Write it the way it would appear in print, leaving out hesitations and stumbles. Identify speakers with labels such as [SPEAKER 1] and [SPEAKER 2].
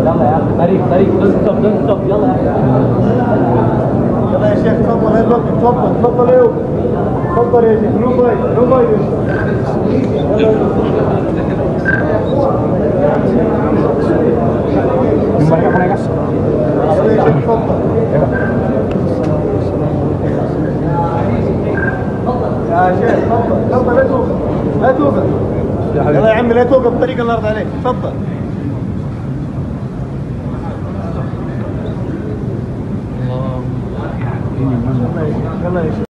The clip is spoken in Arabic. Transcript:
[SPEAKER 1] يلا يا اخي طريق انستوب يلا
[SPEAKER 2] يلا يا شيخ تفضل. هاي الوقت تفضل يا تفضل يا شيخ. نو باي يا شيخ تفضل لا توقف يلا يا عمي لا توقف. طريق الارض عليك. تفضل. يلا يا شيخ.